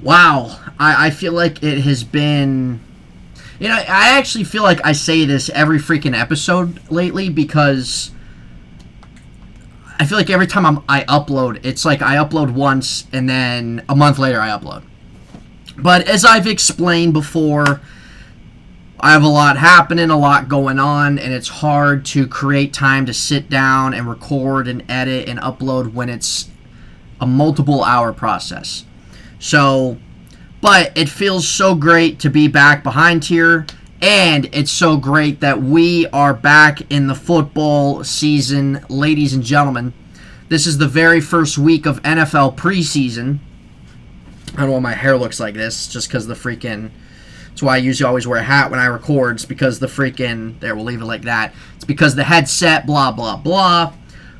Wow. I feel like it has been... I actually feel like I say this every freaking episode lately because I feel like every time I upload, it's like I upload once and then a month later I upload. But as I've explained before, I have a lot happening, a lot going on, and it's hard to create time to sit down and record and edit and upload when it's a multiple hour process. So, but it feels so great to be back behind here, and it's so great that we are back in the football season, ladies and gentlemen. This is the very first week of NFL preseason. I don't know why my hair looks like this, just because the freaking... That's why I usually always wear a hat when I record. It's because the freaking... There, we'll leave it like that. It's because the headset, blah, blah, blah.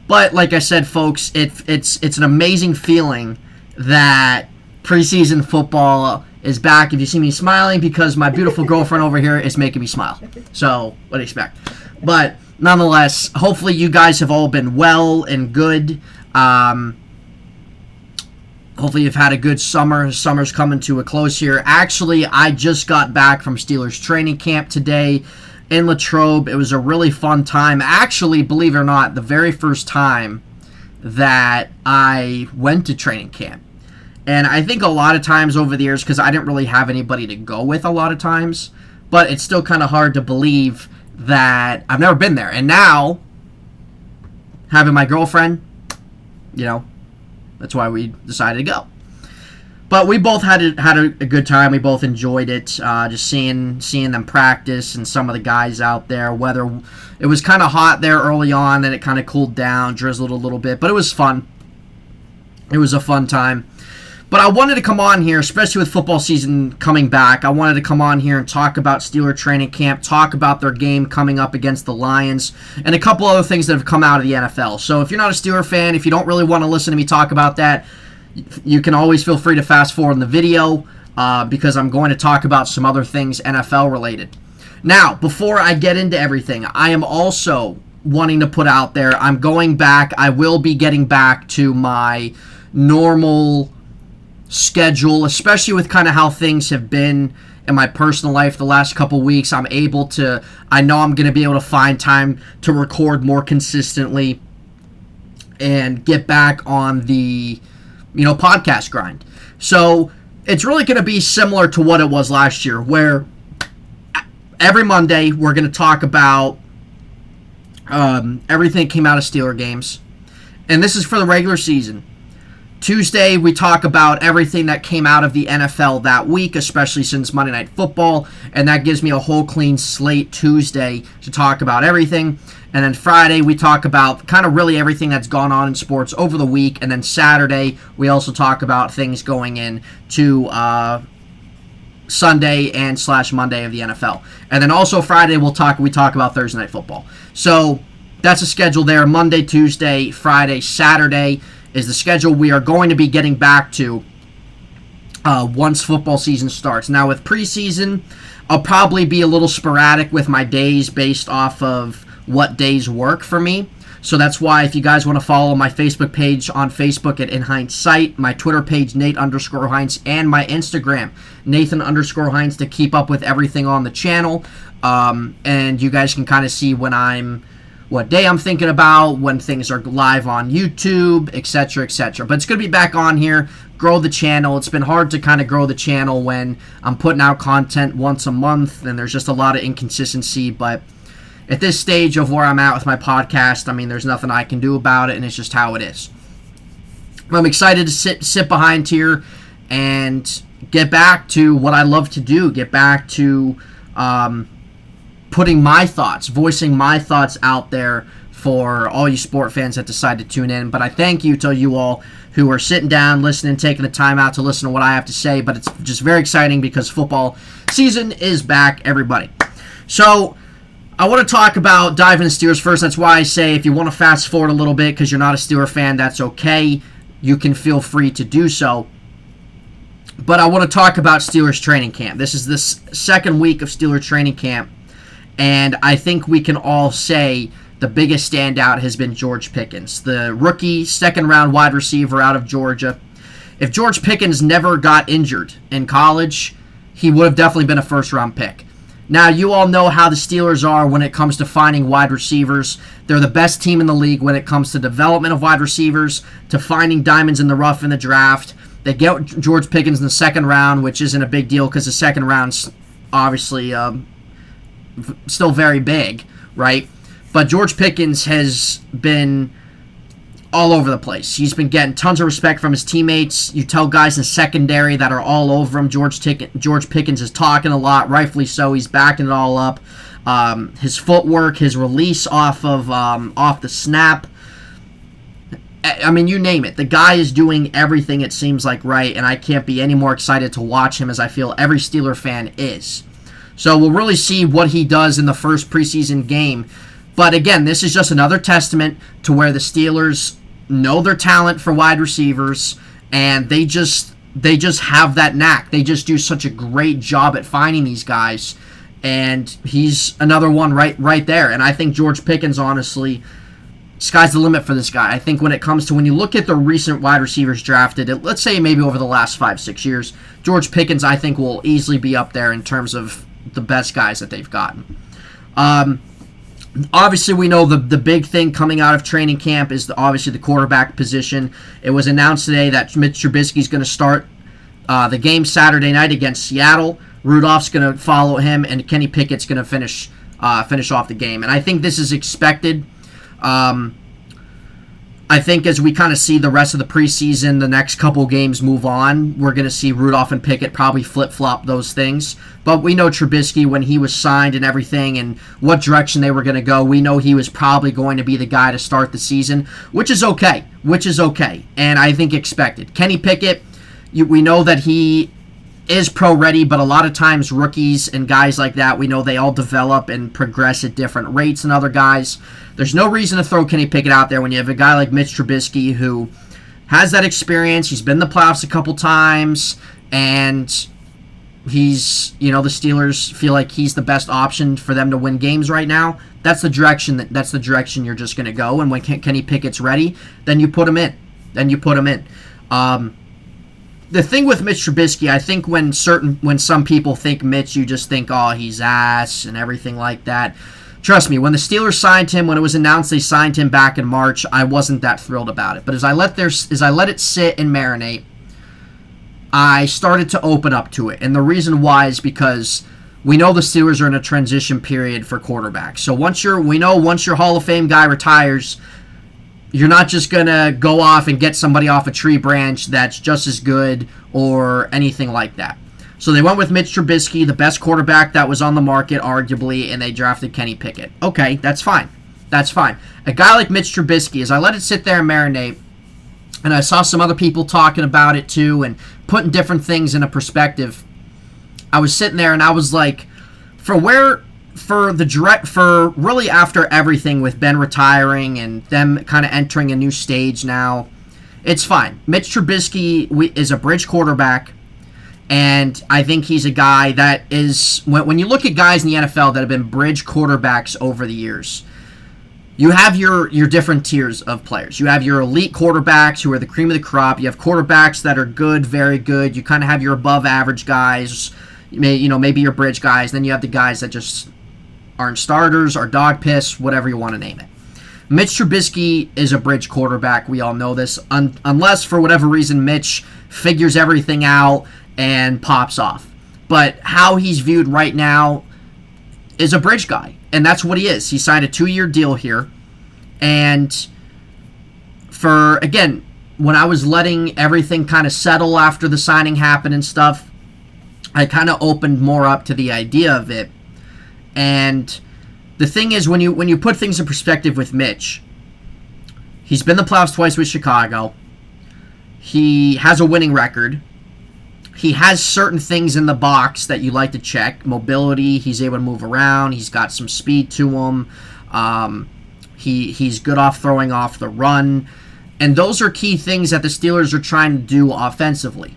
But like I said, folks, it's an amazing feeling that preseason football is back. If you see me smiling, because my beautiful girlfriend over here is making me smile. So, what do you expect? But nonetheless, hopefully you guys have all been well and good. Hopefully you've had a good summer. Summer's coming to a close here. Actually, I just got back from Steelers training camp today in Latrobe. It was a really fun time. Actually, believe it or not, the very first time that I went to training camp. And I think a lot of times over the years, because I didn't really have anybody to go with a lot of times, but it's still kind of hard to believe that I've never been there. And now, having my girlfriend, that's why we decided to go. But we both had a good time. We both enjoyed it. Just seeing them practice and some of the guys out there. Weather, it was kind of hot there early on, then it kind of cooled down, drizzled a little bit, but it was fun. It was a fun time. But I wanted to come on here, especially with football season coming back. I wanted to come on here and talk about Steeler training camp, talk about their game coming up against the Lions, and a couple other things that have come out of the NFL. So if you're not a Steeler fan, if you don't really want to listen to me talk about that, you can always feel free to fast forward in the video because I'm going to talk about some other things NFL related. Now, before I get into everything, I am also wanting to put out there, I'm going back, I will be getting back to my normal schedule, especially with kind of how things have been in my personal life the last couple weeks. I know I'm going to be able to find time to record more consistently and get back on the, podcast grind. So it's really going to be similar to what it was last year, where every Monday we're going to talk about everything that came out of Steeler games. And this is for the regular season. Tuesday, we talk about everything that came out of the NFL that week, especially since Monday Night Football, and that gives me a whole clean slate Tuesday to talk about everything. And then Friday, we talk about kind of really everything that's gone on in sports over the week. And then Saturday, we also talk about things going in to Sunday and / Monday of the NFL. And then also Friday, we talk about Thursday Night Football. So that's a schedule there. Monday, Tuesday, Friday, Saturday is the schedule we are going to be getting back to once football season starts. Now, with preseason, I'll probably be a little sporadic with my days based off of what days work for me. So that's why if you guys want to follow my Facebook page on Facebook at Heintz site, my Twitter page, Nate_Heintz, and my Instagram, Nathan_Heintz, to keep up with everything on the channel. And you guys can kind of see what day I'm thinking about, when things are live on YouTube, etc., etc. But it's going to be back on here, grow the channel. It's been hard to kind of grow the channel when I'm putting out content once a month, and there's just a lot of inconsistency. But at this stage of where I'm at with my podcast, there's nothing I can do about it, and it's just how it is. I'm excited to sit behind here and get back to what I love to do, get back to putting my thoughts, voicing my thoughts out there for all you sport fans that decide to tune in. But I thank you to you all who are sitting down, listening, taking the time out to listen to what I have to say. But it's just very exciting because football season is back, everybody. So I want to talk about diving into Steelers first. That's why I say if you want to fast forward a little bit because you're not a Steeler fan, that's okay. You can feel free to do so. But I want to talk about Steelers training camp. This is the second week of Steelers training camp. And I think we can all say the biggest standout has been George Pickens, the rookie second-round wide receiver out of Georgia. If George Pickens never got injured in college, he would have definitely been a first-round pick. Now, you all know how the Steelers are when it comes to finding wide receivers. They're the best team in the league when it comes to development of wide receivers, to finding diamonds in the rough in the draft. They get George Pickens in the second round, which isn't a big deal because the second round's obviously still very big, right? But George Pickens has been all over the place. He's been getting tons of respect from his teammates. You tell guys in secondary that are all over him. George Pickens is talking a lot, rightfully so. He's backing it all up. His footwork, his release off the snap. I mean, you name it. The guy is doing everything it seems like right, and I can't be any more excited to watch him as I feel every Steeler fan is. So we'll really see what he does in the first preseason game. But again, this is just another testament to where the Steelers know their talent for wide receivers, and they just have that knack. They just do such a great job at finding these guys, and he's another one right there. And I think George Pickens, honestly, sky's the limit for this guy. I think when you look at the recent wide receivers drafted, let's say maybe over the last 5-6 years, George Pickens, I think, will easily be up there in terms of the best guys that they've gotten. Obviously, we know the big thing coming out of training camp is obviously the quarterback position. It was announced today that Mitch Trubisky is going to start the game Saturday night against Seattle. Rudolph's going to follow him, and Kenny Pickett's going to finish off the game. And I think this is expected. I think as we kind of see the rest of the preseason, the next couple games move on, we're going to see Rudolph and Pickett probably flip-flop those things. But we know Trubisky, when he was signed and everything and what direction they were going to go, we know he was probably going to be the guy to start the season, which is okay, and I think expected. Kenny Pickett, we know that he is pro-ready, but a lot of times rookies and guys like that, we know they all develop and progress at different rates than other guys. There's no reason to throw Kenny Pickett out there when you have a guy like Mitch Trubisky who has that experience. He's been in the playoffs a couple times, and he's, the Steelers feel like he's the best option for them to win games right now. That's the direction you're just going to go. And when Kenny Pickett's ready, then you put him in. The thing with Mitch Trubisky, I think when some people think Mitch, you just think, oh, he's ass and everything like that. Trust me, when the Steelers signed him, when it was announced they signed him back in March, I wasn't that thrilled about it. But as I let it sit and marinate, I started to open up to it. And the reason why is because we know the Steelers are in a transition period for quarterbacks. So once your Hall of Fame guy retires, you're not just going to go off and get somebody off a tree branch that's just as good or anything like that. So they went with Mitch Trubisky, the best quarterback that was on the market, arguably, and they drafted Kenny Pickett. Okay, that's fine. A guy like Mitch Trubisky, as I let it sit there and marinate, and I saw some other people talking about it too and putting different things into perspective, I was sitting there and I was like, for really after everything with Ben retiring and them kind of entering a new stage now, it's fine. Mitch Trubisky is a bridge quarterback, and I think he's a guy that is, when you look at guys in the NFL that have been bridge quarterbacks over the years, you have your different tiers of players. You have your elite quarterbacks who are the cream of the crop. You have quarterbacks that are good, very good. You kind of have your above average guys, maybe your bridge guys. Then you have the guys that just aren't starters or dog piss, whatever you want to name it. Mitch Trubisky is a bridge quarterback. We all know this, unless for whatever reason Mitch figures everything out and pops off. But how he's viewed right now is a bridge guy, and that's what he is. He signed a 2-year deal here, and when I was letting everything kind of settle after the signing happened and stuff, I kind of opened more up to the idea of it. And the thing is, when you put things in perspective with Mitch, he's been in the playoffs twice with Chicago. He has a winning record. He has certain things in the box that you like to check. Mobility, he's able to move around. He's got some speed to him. He's good off throwing off the run. And those are key things that the Steelers are trying to do offensively.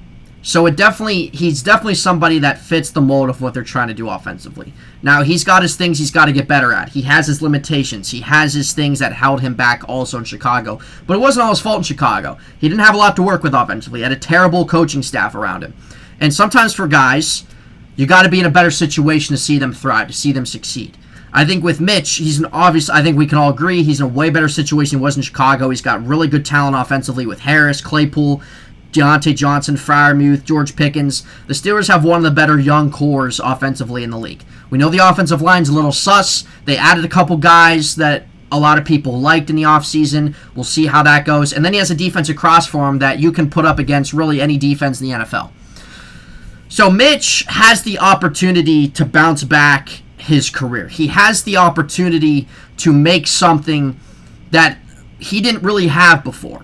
So he's definitely somebody that fits the mold of what they're trying to do offensively. Now, he's got his things he's got to get better at. He has his limitations. He has his things that held him back also in Chicago. But it wasn't all his fault in Chicago. He didn't have a lot to work with offensively. He had a terrible coaching staff around him. And sometimes for guys, you got to be in a better situation to see them thrive, to see them succeed. I think with Mitch, I think we can all agree, he's in a way better situation than he was in Chicago. He's got really good talent offensively with Harris, Claypool, Deontay Johnson, Freiermuth, George Pickens. The Steelers have one of the better young cores offensively in the league. We know the offensive line's a little sus. They added a couple guys that a lot of people liked in the offseason. We'll see how that goes. And then he has a defensive cross for him that you can put up against really any defense in the NFL. So Mitch has the opportunity to bounce back his career. He has the opportunity to make something that he didn't really have before.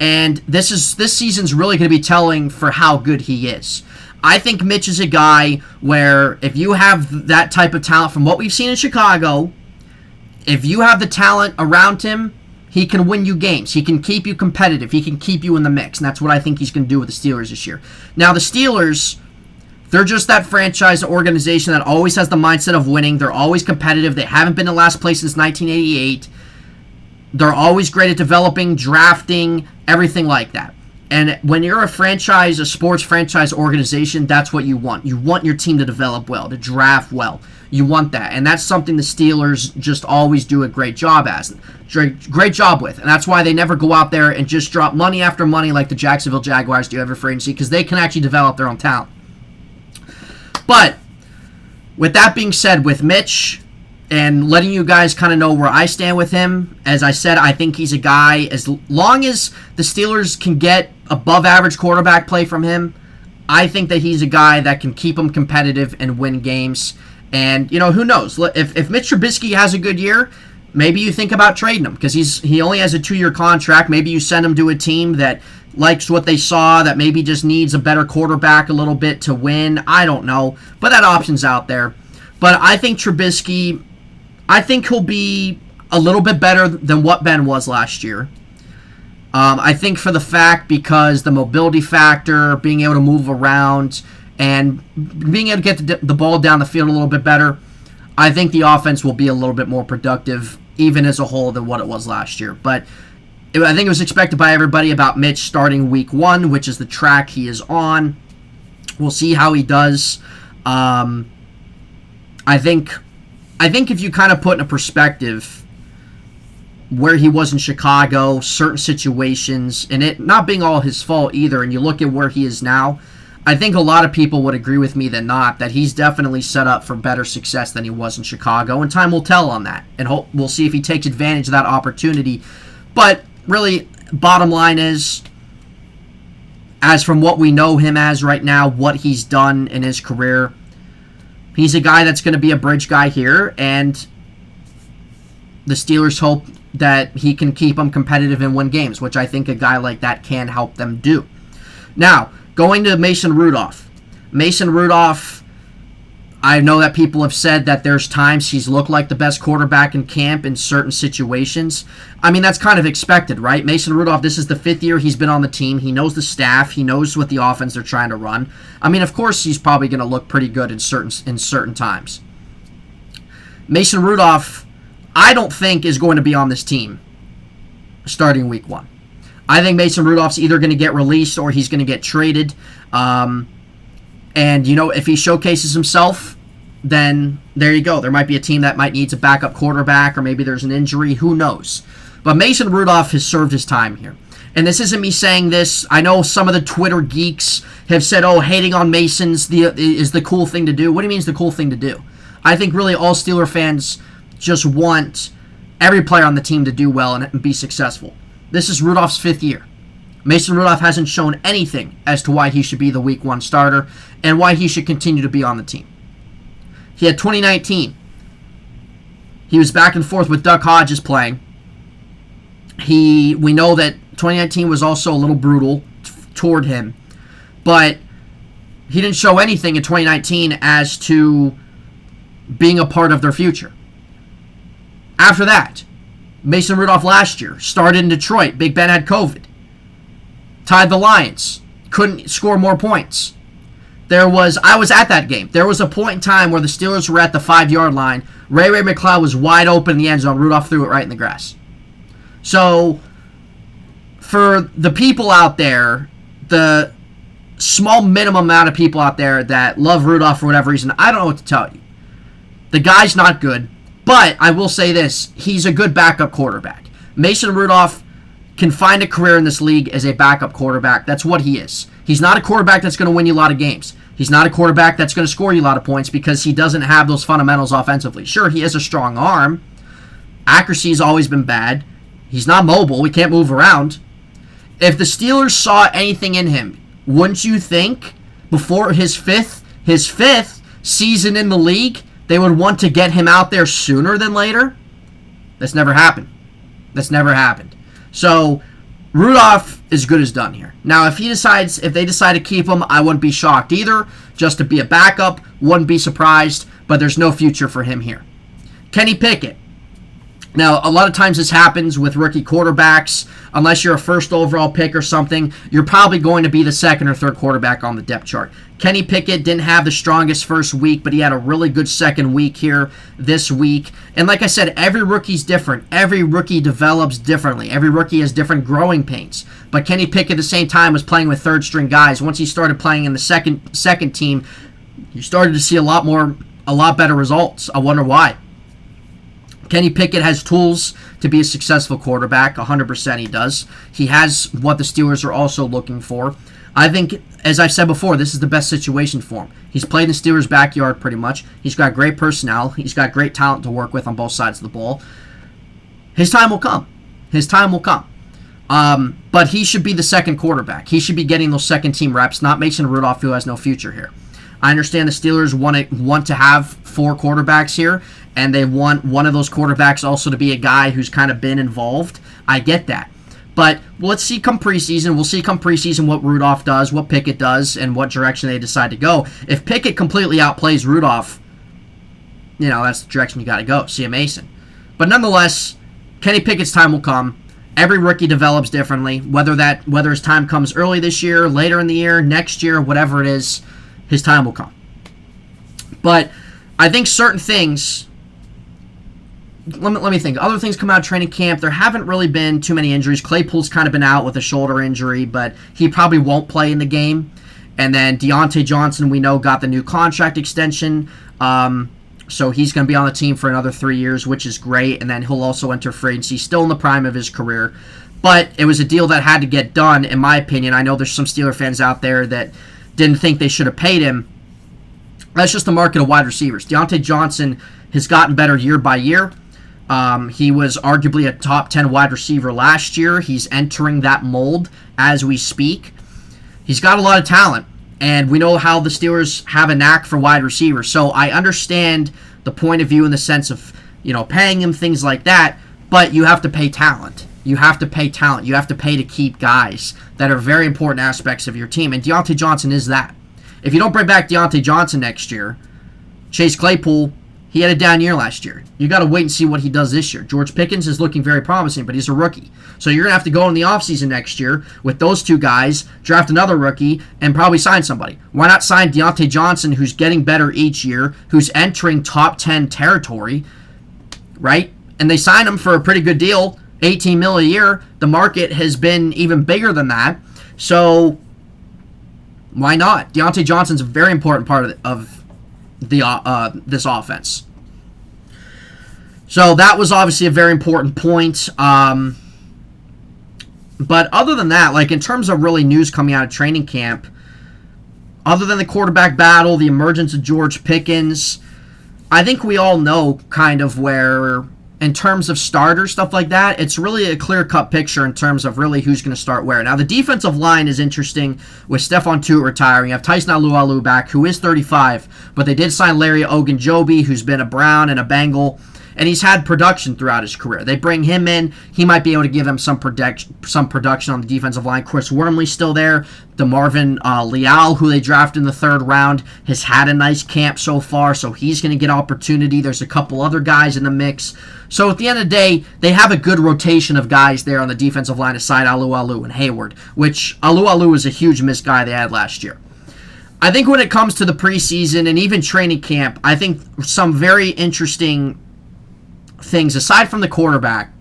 And this season's really going to be telling for how good he is. I think Mitch is a guy where if you have that type of talent from what we've seen in Chicago, if you have the talent around him, he can win you games. He can keep you competitive. He can keep you in the mix. And that's what I think he's going to do with the Steelers this year. Now, the Steelers, they're just that franchise organization that always has the mindset of winning. They're always competitive. They haven't been in last place since 1988. They're always great at developing, drafting, everything like that. And when you're a sports franchise organization, that's what you want. You want your team to develop well, to draft well. You want that. And that's something the Steelers just always do a great job with. And that's why they never go out there and just drop money after money like the Jacksonville Jaguars do every free agency, because they can actually develop their own talent. But with that being said, with Mitch, and letting you guys kind of know where I stand with him, as I said, I think he's a guy, as long as the Steelers can get above average quarterback play from him, I think that he's a guy that can keep them competitive and win games. And, who knows? If Mitch Trubisky has a good year, maybe you think about trading him, because he only has a 2-year contract. Maybe you send him to a team that likes what they saw, that maybe just needs a better quarterback a little bit to win. I don't know. But that option's out there. But I think Trubisky, I think he'll be a little bit better than what Ben was last year. I think for the fact, because the mobility factor, being able to move around, and being able to get the ball down the field a little bit better, I think the offense will be a little bit more productive, even as a whole, than what it was last year. But I think it was expected by everybody about Mitch starting week 1, which is the track he is on. We'll see how he does. I think if you kind of put in a perspective where he was in Chicago, certain situations, and it not being all his fault either, and you look at where he is now, I think a lot of people would agree with me that he's definitely set up for better success than he was in Chicago, and time will tell on that. And we'll see if he takes advantage of that opportunity. But really, bottom line is, as from what we know him as right now, what he's done in his career, he's a guy that's going to be a bridge guy here, and the Steelers hope that he can keep them competitive and win games, which I think a guy like that can help them do. Now, going to Mason Rudolph. Mason Rudolph, I know that people have said that there's times he's looked like the best quarterback in camp in certain situations. I mean, that's kind of expected, right? Mason Rudolph, this is the 5th year he's been on the team. He knows the staff. He knows what the offense they're trying to run. I mean, of course, he's probably going to look pretty good in certain times. Mason Rudolph, I don't think, is going to be on this team starting week 1. I think Mason Rudolph's either going to get released or he's going to get traded. And, if he showcases himself, then there you go. There might be a team that might need a backup quarterback, or maybe there's an injury. Who knows? But Mason Rudolph has served his time here. And this isn't me saying this. I know some of the Twitter geeks have said, hating on Mason's is the cool thing to do. What do you mean it's the cool thing to do? I think really all Steeler fans just want every player on the team to do well and be successful. This is Rudolph's 5th year. Mason Rudolph hasn't shown anything as to why he should be the week 1 starter and why he should continue to be on the team. He had 2019. He was back and forth with Duck Hodges playing. We know that 2019 was also a little brutal toward him, but he didn't show anything in 2019 as to being a part of their future. After that, Mason Rudolph last year started in Detroit. Big Ben had COVID. Tied the Lions. couldn't score more points. I was at that game. There was a point in time where the Steelers were at the 5-yard line. Ray McCloud was wide open in the end zone. Rudolph threw it right in the grass. So, for the people out there, the small minimum amount of people out there that love Rudolph for whatever reason, I don't know what to tell you. The guy's not good, but I will say this. He's a good backup quarterback. Mason Rudolph can find a career in this league as a backup quarterback. That's what he is. He's not a quarterback that's going to win you a lot of games. He's not a quarterback that's going to score you a lot of points because he doesn't have those fundamentals offensively. Sure, he has a strong arm. Accuracy has always been bad. He's not mobile. He can't move around. If the Steelers saw anything in him, wouldn't you think before his fifth season in the league, they would want to get him out there sooner than later? That's never happened. So, Rudolph is good as done here. Now, if they decide to keep him, I wouldn't be shocked either. Just to be a backup, wouldn't be surprised, but there's no future for him here. Kenny Pickett. Now, a lot of times this happens with rookie quarterbacks. Unless you're a first overall pick or something, you're probably going to be the second or third quarterback on the depth chart. Kenny Pickett didn't have the strongest first week, but he had a really good second week here this week. And like I said, every rookie's different. Every rookie develops differently. Every rookie has different growing pains. But Kenny Pickett at the same time was playing with third-string guys. Once he started playing in the second team, you started to see a lot better results. I wonder why. Kenny Pickett has tools to be a successful quarterback. 100% he does. He has what the Steelers are also looking for. I think, as I've said before, this is the best situation for him. He's played in the Steelers' backyard pretty much. He's got great personnel. He's got great talent to work with on both sides of the ball. His time will come. But he should be the second quarterback. He should be getting those second-team reps, not Mason Rudolph, who has no future here. I understand the Steelers want to have 4 quarterbacks here, and they want one of those quarterbacks also to be a guy who's kind of been involved. I get that. But let's see come preseason. We'll see come preseason what Rudolph does, what Pickett does, and what direction they decide to go. If Pickett completely outplays Rudolph, that's the direction you got to go. See a Mason. But nonetheless, Kenny Pickett's time will come. Every rookie develops differently. Whether his time comes early this year, later in the year, next year, whatever it is, his time will come. But I think certain things, let me think. Other things come out of training camp. There haven't really been too many injuries. Claypool's kind of been out with a shoulder injury, but he probably won't play in the game. And then Deontay Johnson, we know, got the new contract extension. So he's going to be on the team for another 3 years, which is great. And then he'll also enter free agency, still in the prime of his career. But it was a deal that had to get done, in my opinion. I know there's some Steeler fans out there that didn't think they should have paid him. That's just the market of wide receivers. Deontay Johnson has gotten better year by year. He was arguably a top 10 wide receiver last year. He's entering that mold as we speak. He's got a lot of talent, and we know how the Steelers have a knack for wide receivers. So I understand the point of view in the sense of, paying him, things like that, but you have to pay talent. You have to pay to keep guys that are very important aspects of your team, and Deontay Johnson is that. If you don't bring back Deontay Johnson next year, Chase Claypool, he had a down year last year. You got to wait and see what he does this year. George Pickens is looking very promising, but he's a rookie. So you're going to have to go in the offseason next year with those two guys, draft another rookie, and probably sign somebody. Why not sign Deontay Johnson, who's getting better each year, who's entering top 10 territory, right? And they sign him for a pretty good deal, $18 million a year. The market has been even bigger than that. So why not? Deontay Johnson's a very important part of this offense. So that was obviously a very important point. But other than that, in terms of really news coming out of training camp, other than the quarterback battle, the emergence of George Pickens, I think we all know kind of where, in terms of starters, stuff like that, it's really a clear-cut picture in terms of really who's going to start where. Now, the defensive line is interesting with Stephon Tuitt retiring. You have Tyson Alualu back, who is 35, but they did sign Larry Ogunjobi, who's been a Brown and a Bengal, and he's had production throughout his career. They bring him in, he might be able to give them some production on the defensive line. Chris Wormley's still there. DeMarvin Leal, who they drafted in the 3rd round, has had a nice camp so far, so he's going to get opportunity. There's a couple other guys in the mix. So at the end of the day, they have a good rotation of guys there on the defensive line aside Alu and Hayward, which Alu was a huge missed guy they had last year. I think when it comes to the preseason and even training camp, I think some very interesting things, aside from the quarterback,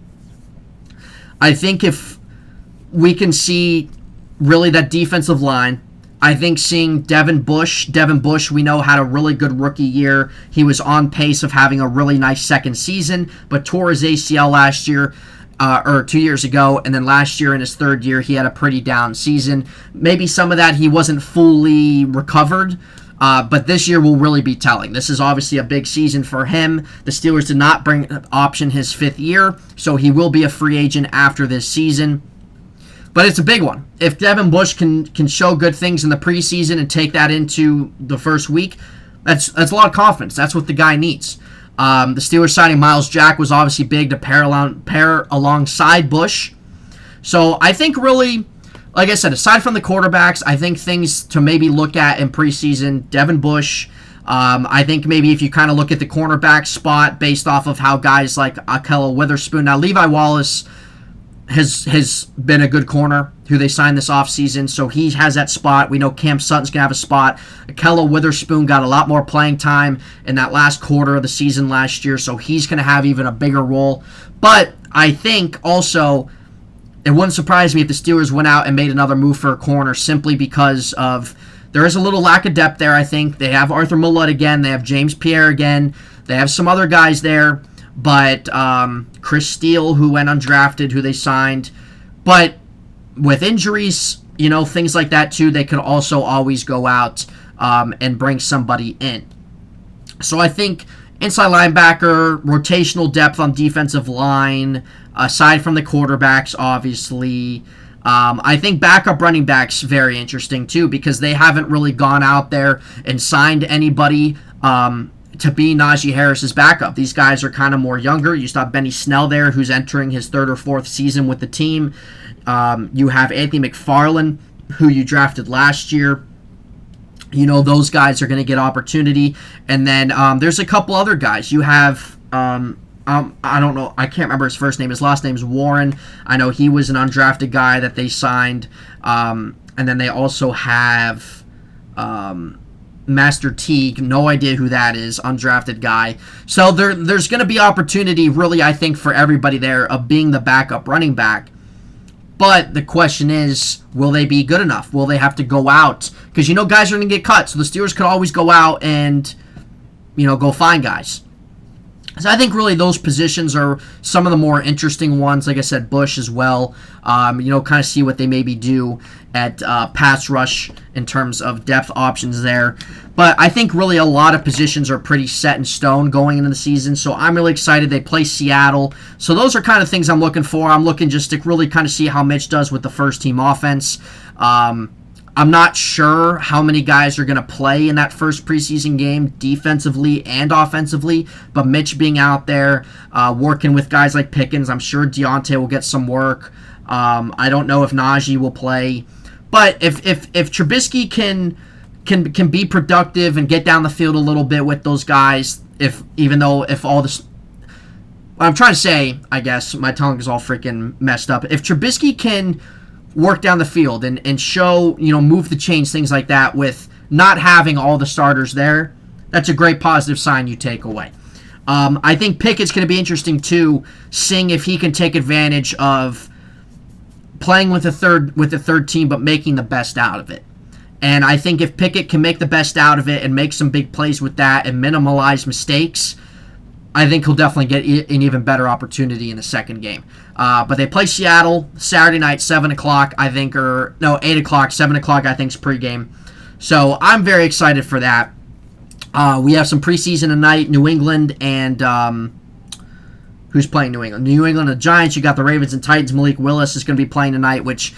I think if we can see really that defensive line, I think seeing Devin Bush, we know, had a really good rookie year. He was on pace of having a really nice second season, but tore his ACL last year, or 2 years ago, and then last year in his 3rd year, he had a pretty down season. Maybe some of that he wasn't fully recovered, but this year will really be telling. This is obviously a big season for him. The Steelers did not option his 5th year, so he will be a free agent after this season. But it's a big one. If Devin Bush can show good things in the preseason and take that into the first week, that's a lot of confidence. That's what the guy needs. The Steelers signing Miles Jack was obviously big to pair alongside Bush. So I think really, like I said, aside from the quarterbacks, I think things to maybe look at in preseason, Devin Bush. I think maybe if you kind of look at the cornerback spot based off of how guys like Ahkello Witherspoon. Now, Levi Wallace has been a good corner who they signed this offseason, so he has that spot. We know Cam Sutton's going to have a spot. Ahkello Witherspoon got a lot more playing time in that last quarter of the season last year, so he's going to have even a bigger role. But I think also it wouldn't surprise me if the Steelers went out and made another move for a corner simply because of there is a little lack of depth there, I think. They have Arthur Millett again. They have James Pierre again. They have some other guys there. But Chris Steele, who went undrafted, who they signed. But with injuries, things like that too, they could also always go out and bring somebody in. So I think inside linebacker, rotational depth on defensive line, aside from the quarterbacks, obviously. I think backup running backs very interesting too because they haven't really gone out there and signed anybody to be Najee Harris's backup. These guys are kind of more younger. You still have Benny Snell there, who's entering his 3rd or 4th season with the team. You have Anthony McFarland, who you drafted last year. Those guys are going to get opportunity. And then there's a couple other guys. You have, I don't know, I can't remember his first name. His last name is Warren. I know he was an undrafted guy that they signed. And then they also have Master Teague, no idea who that is, undrafted guy. So there's going to be opportunity, really, I think, for everybody there of being the backup running back. But the question is, will they be good enough? Will they have to go out? Because, guys are going to get cut, so the Steelers could always go out and, go find guys. So I think really those positions are some of the more interesting ones. Like I said, Bush as well. Kind of see what they maybe do at pass rush in terms of depth options there. But I think really a lot of positions are pretty set in stone going into the season. So I'm really excited. They play Seattle. So those are kind of things I'm looking for. I'm looking just to really kind of see how Mitch does with the first team offense. I'm not sure how many guys are going to play in that first preseason game defensively and offensively, but Mitch being out there working with guys like Pickens, I'm sure Deontay will get some work. I don't know if Najee will play, but if Trubisky can be productive and get down the field a little bit with those guys, what I'm trying to say, I guess my tongue is all freaking messed up. If Trubisky can work down the field and show, move the chains, things like that, with not having all the starters there, that's a great positive sign you take away. I think Pickett's going to be interesting too, seeing if he can take advantage of playing with the third team, but making the best out of it. And I think if Pickett can make the best out of it and make some big plays with that and minimize mistakes, I think he'll definitely get an even better opportunity in the second game. But they play Seattle Saturday night, 7 o'clock, I think, 8 o'clock, 7 o'clock, I think, is pregame. So I'm very excited for that. We have some preseason tonight, New England and who's playing New England? New England and the Giants. You got the Ravens and Titans. Malik Willis is going to be playing tonight, which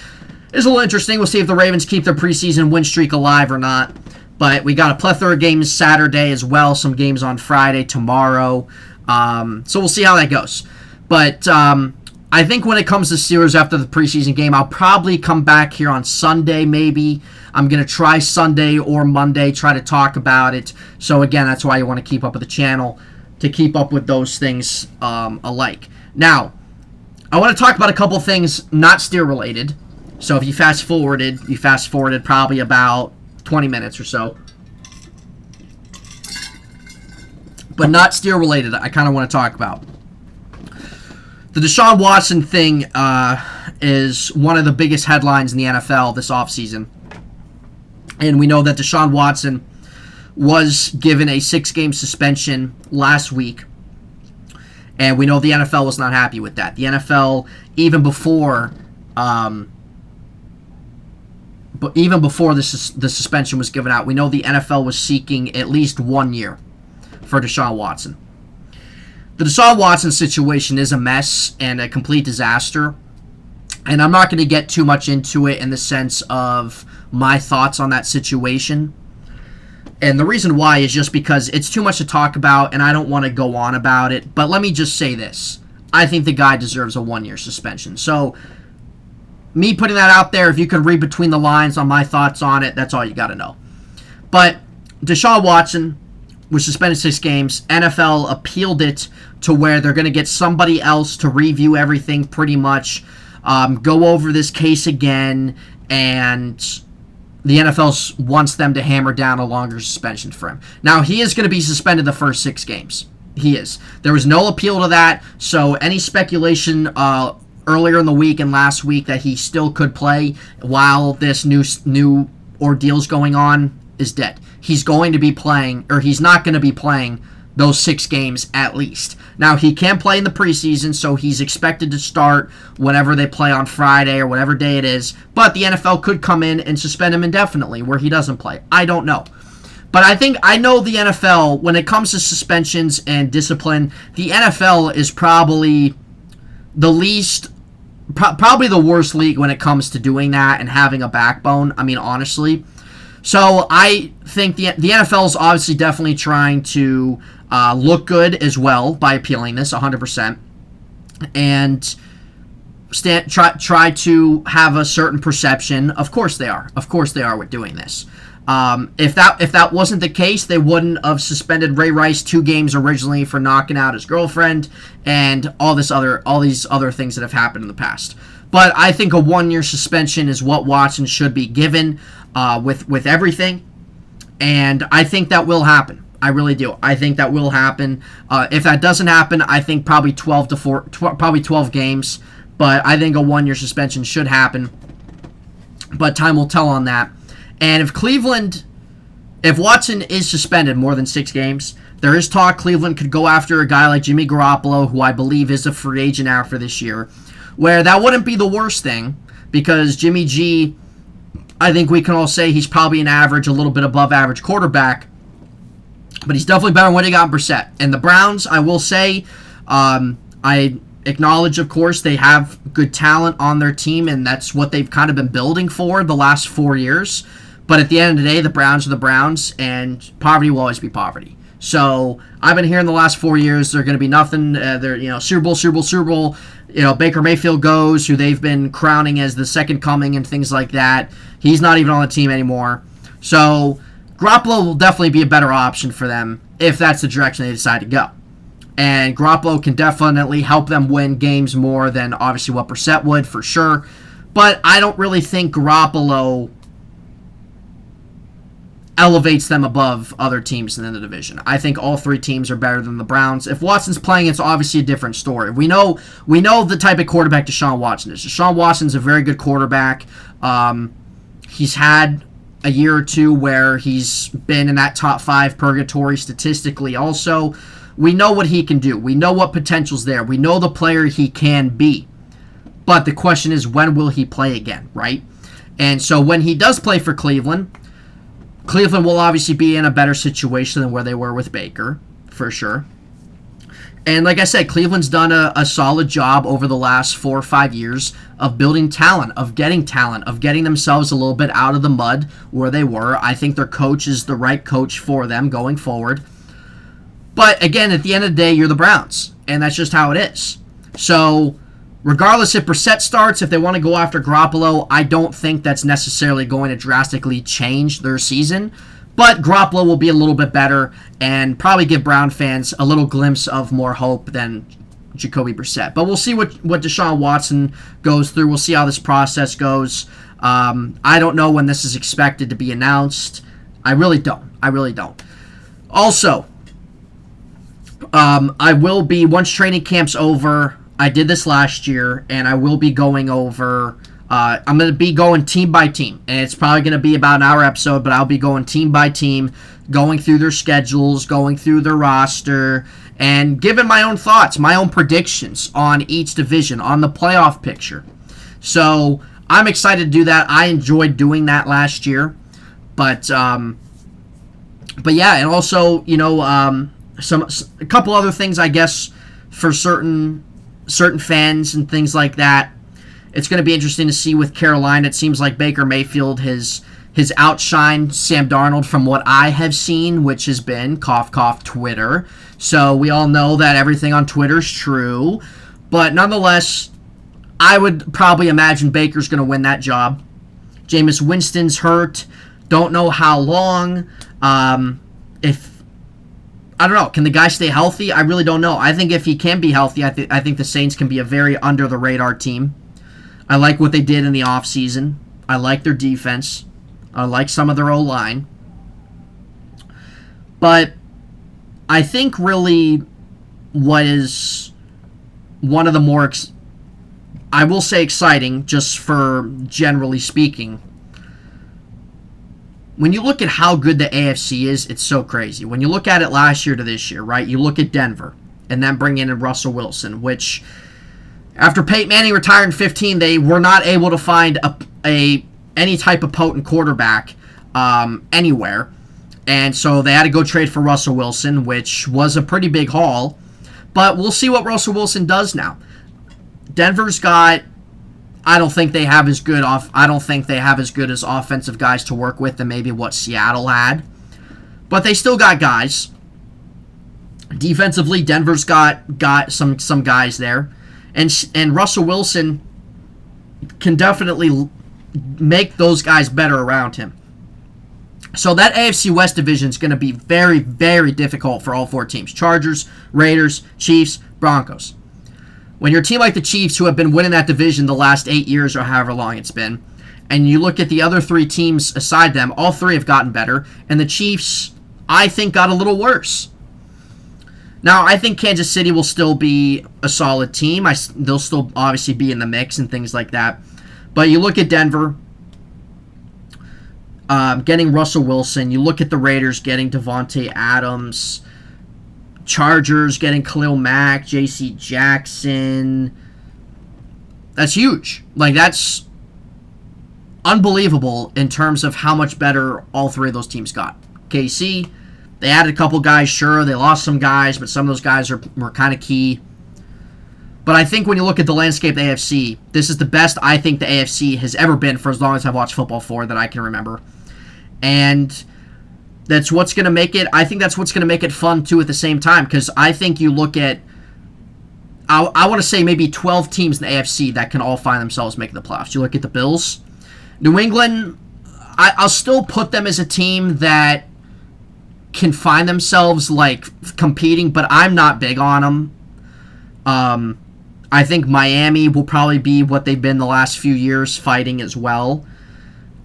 is a little interesting. We'll see if the Ravens keep their preseason win streak alive or not. But we got a plethora of games Saturday as well. Some games on Friday, tomorrow. So we'll see how that goes. But I think when it comes to Steelers after the preseason game, I'll probably come back here on Sunday maybe. I'm going to try Sunday or Monday, try to talk about it. So again, that's why you want to keep up with the channel, to keep up with those things alike. Now, I want to talk about a couple things not Steer related. So if you fast forwarded probably about 20 minutes or so. But not Steer related, I kind of want to talk about. The Deshaun Watson thing is one of the biggest headlines in the NFL this offseason. And we know that Deshaun Watson was given a 6-game suspension last week. And we know the NFL was not happy with that. The NFL, even before the suspension was given out, we know the NFL was seeking at least 1 year for Deshaun Watson. The Deshaun Watson situation is a mess and a complete disaster. And I'm not going to get too much into it in the sense of my thoughts on that situation. And the reason why is just because it's too much to talk about and I don't want to go on about it. But let me just say this. I think the guy deserves a 1-year suspension. So, me putting that out there, if you can read between the lines on my thoughts on it, that's all you got to know. But Deshaun Watson was suspended 6 games. NFL appealed it to where they're going to get somebody else to review everything pretty much, go over this case again, and the NFL wants them to hammer down a longer suspension for him. Now, he is going to be suspended the first 6 games. He is. There was no appeal to that, so any speculation earlier in the week and last week that he still could play while this new ordeal's going on is dead. He's going to be playing, or he's not going to be playing those 6 games at least. Now, he can play in the preseason, so he's expected to start whenever they play on Friday or whatever day it is, but the NFL could come in and suspend him indefinitely where he doesn't play. I don't know. But I know the NFL, when it comes to suspensions and discipline, the NFL is probably probably the worst league when it comes to doing that and having a backbone. I mean, honestly. So I think the NFL is obviously definitely trying to look good as well by appealing this 100%, and try to have a certain perception. Of course they are. Of course they are with doing this. If that wasn't the case, they wouldn't have suspended Ray Rice 2 games originally for knocking out his girlfriend and all these other things that have happened in the past. But I think a 1-year suspension is what Watson should be given with everything, and I think that will happen. I really do. I think that will happen. If that doesn't happen, I think probably 12 games. But I think a 1-year suspension should happen. But time will tell on that. And if Watson is suspended more than 6 games, there is talk Cleveland could go after a guy like Jimmy Garoppolo, who I believe is a free agent after this year, where that wouldn't be the worst thing, because Jimmy G, I think we can all say he's probably an average, a little bit above average quarterback, but he's definitely better than what he got in Brissett. And the Browns, I will say, I acknowledge, of course, they have good talent on their team, and that's what they've kind of been building for the last 4 years. But at the end of the day, the Browns are the Browns, and poverty will always be poverty. So I've been hearing the last 4 years they're going to be nothing. They're Super Bowl. Baker Mayfield goes, who they've been crowning as the second coming and things like that. He's not even on the team anymore. So Garoppolo will definitely be a better option for them if that's the direction they decide to go. And Garoppolo can definitely help them win games more than obviously what Brissett would, for sure. But I don't really think Garoppolo elevates them above other teams in the division. I think all 3 teams are better than the Browns. If Watson's playing, it's obviously a different story. We know the type of quarterback Deshaun Watson is. Deshaun Watson's a very good quarterback. He's had a year or two where he's been in that top 5 purgatory statistically also. We know what he can do. We know what potential's there. We know the player he can be. But the question is, when will he play again, right? And so when he does play for Cleveland will obviously be in a better situation than where they were with Baker, for sure. And like I said, Cleveland's done a solid job over the last 4 or 5 years of building talent, of getting themselves a little bit out of the mud where they were. I think their coach is the right coach for them going forward. But again, at the end of the day, you're the Browns, and that's just how it is. So regardless if Brissett starts, if they want to go after Garoppolo, I don't think that's necessarily going to drastically change their season. But Garoppolo will be a little bit better and probably give Brown fans a little glimpse of more hope than Jacoby Brissett. But we'll see what Deshaun Watson goes through. We'll see how this process goes. I don't know when this is expected to be announced. I really don't. Also, I will be, once training camp's over, I did this last year, and I will be going over, I'm going to be going team by team, and it's probably going to be about an hour episode, but I'll be going team by team, going through their schedules, going through their roster, and giving my own thoughts, my own predictions on each division, on the playoff picture. So I'm excited to do that. I enjoyed doing that last year, but yeah, and also, you know, a couple other things, I guess, for certain fans and things like that. It's going to be interesting to see with Carolina. It seems like Baker Mayfield has outshined Sam Darnold from what I have seen, which has been cough cough Twitter. So we all know that everything on Twitter is true, but nonetheless, I would probably imagine Baker's going to win that job. Jameis Winston's hurt. Don't know how long. If I don't know, can the guy stay healthy? I really don't know. I think if he can be healthy, I think the Saints can be a very under the radar team. I like what they did in the offseason. I like their defense. I like some of their O-line. But I think really what is one of the more, I will say exciting, just for generally speaking, when you look at how good the AFC is, it's so crazy. When you look at it last year to this year, right? You look at Denver and then bring in Russell Wilson, which after Peyton Manning retired in 2015, they were not able to find any type of potent quarterback anywhere. And so they had to go trade for Russell Wilson, which was a pretty big haul. But we'll see what Russell Wilson does now. Denver's got, I don't think they have as good as offensive guys to work with than maybe what Seattle had. But they still got guys. Defensively, Denver's got some guys there. And Russell Wilson can definitely make those guys better around him. So that AFC West division is going to be very, very difficult for all four teams. Chargers, Raiders, Chiefs, Broncos. When you're a team like the Chiefs, who have been winning that division the last 8 years or however long it's been, and you look at the other three teams aside them, all three have gotten better, and the Chiefs, I think, got a little worse. Now, I think Kansas City will still be a solid team. They'll still obviously be in the mix and things like that. But you look at Denver, getting Russell Wilson. You look at the Raiders getting Devontae Adams. Chargers getting Khalil Mack, J.C. Jackson. That's huge. Like, that's unbelievable in terms of how much better all three of those teams got. KC, they added a couple guys, sure. They lost some guys, but some of those guys were kind of key. But I think when you look at the landscape of the AFC, this is the best I think the AFC has ever been for as long as I've watched football for that I can remember. And that's what's going to make it, I think that's what's going to make it fun, too, at the same time. Because I think you look at, I want to say maybe 12 teams in the AFC that can all find themselves making the playoffs. You look at the Bills. New England, I'll still put them as a team that can find themselves, like, competing, but I'm not big on them. I think Miami will probably be what they've been the last few years, fighting as well.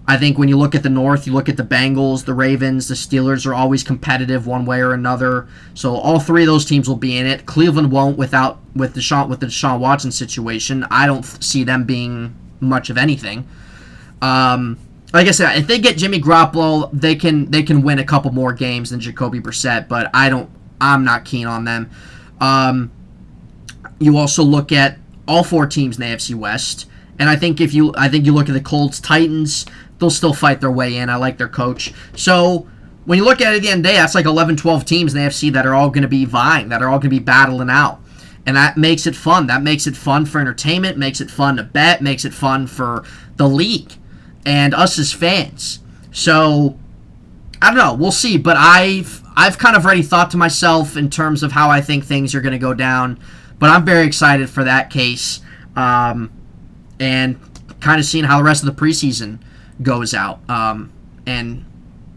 I think when you look at the North, you look at the Bengals, the Ravens, the Steelers are always competitive one way or another. So all three of those teams will be in it. Cleveland won't with the Deshaun Watson situation. I don't see them being much of anything. Like I said, if they get Jimmy Garoppolo, they can win a couple more games than Jacoby Brissett, but I'm not keen on them. You also look at all four teams in the AFC West, and I think you look at the Colts, Titans, they'll still fight their way in. I like their coach. So when you look at it at the end of the day, that's like 11, 12 teams in the AFC that are all going to be vying, that are all going to be battling out. And that makes it fun. That makes it fun for entertainment, makes it fun to bet, makes it fun for the league and us as fans. So, I don't know. We'll see. But I I've kind of already thought to myself in terms of how I think things are going to go down, but I'm very excited for that case, and kind of seeing how the rest of the preseason goes out and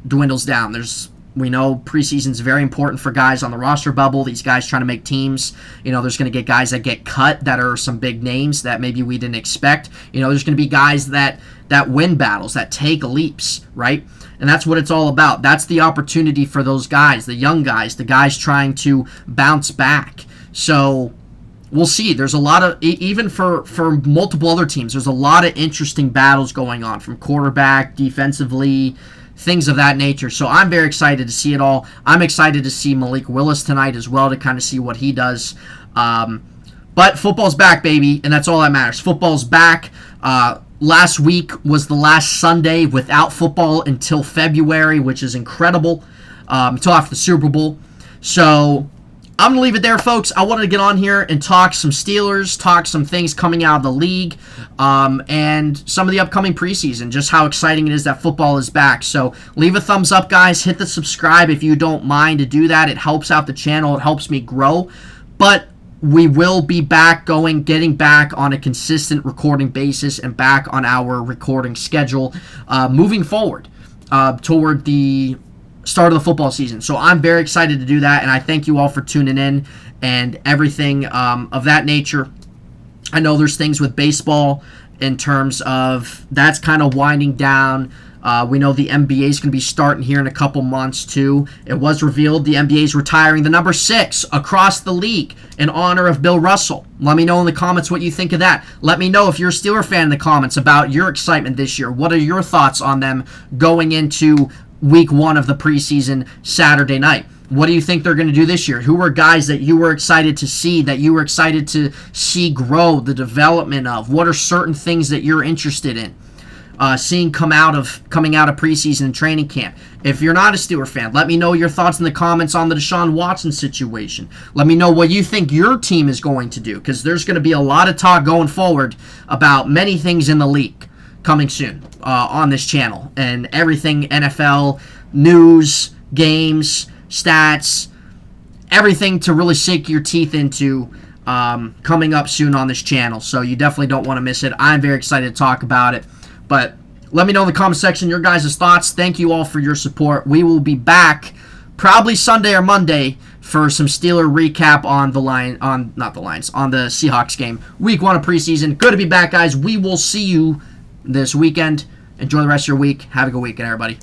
dwindles down. We know preseason is very important for guys on the roster bubble, these guys trying to make teams. There's going to get guys that get cut that are some big names that maybe we didn't expect. There's going to be guys that win battles, that take leaps, right? And that's what it's all about. That's the opportunity for those guys, the young guys, the guys trying to bounce back. So we'll see. There's a lot of, even for multiple other teams, there's a lot of interesting battles going on from quarterback, defensively, things of that nature. So I'm very excited to see it all. I'm excited to see Malik Willis tonight as well, to kind of see what he does. But football's back, baby, and that's all that matters. Football's back. Last week was the last Sunday without football until February, which is incredible, until after the Super Bowl. So I'm going to leave it there, folks. I wanted to get on here and talk some Steelers, talk some things coming out of the league, and some of the upcoming preseason, just how exciting it is that football is back. So leave a thumbs up, guys. Hit the subscribe if you don't mind to do that. It helps out the channel. It helps me grow. But we will be back getting back on a consistent recording basis and back on our recording schedule moving forward toward the start of the football season. So I'm very excited to do that, and I thank you all for tuning in and everything of that nature. I know there's things with baseball in terms of that's kind of winding down. We know the NBA is going to be starting here in a couple months too. It was revealed the NBA is retiring the number 6 across the league in honor of Bill Russell. Let me know in the comments what you think of that. Let me know if you're a Steeler fan in the comments about your excitement this year. What are your thoughts on them going into week 1 of the preseason Saturday night? What do you think they're going to do this year? Who were guys that you were excited to see, that you were excited to see grow the development of? What are certain things that you're interested in seeing coming out of preseason and training camp? If you're not a Steeler fan, let me know your thoughts in the comments on the Deshaun Watson situation. Let me know what you think your team is going to do, because there's going to be a lot of talk going forward about many things in the league coming soon on this channel, and everything NFL, news, games, stats, everything to really sink your teeth into coming up soon on this channel. So you definitely don't want to miss it. I'm very excited to talk about it. But let me know in the comment section your guys' thoughts. Thank you all for your support. We will be back probably Sunday or Monday for some Steeler recap on the Seahawks game. Week 1 of preseason. Good to be back, guys. We will see you this weekend. Enjoy the rest of your week. Have a good weekend, everybody.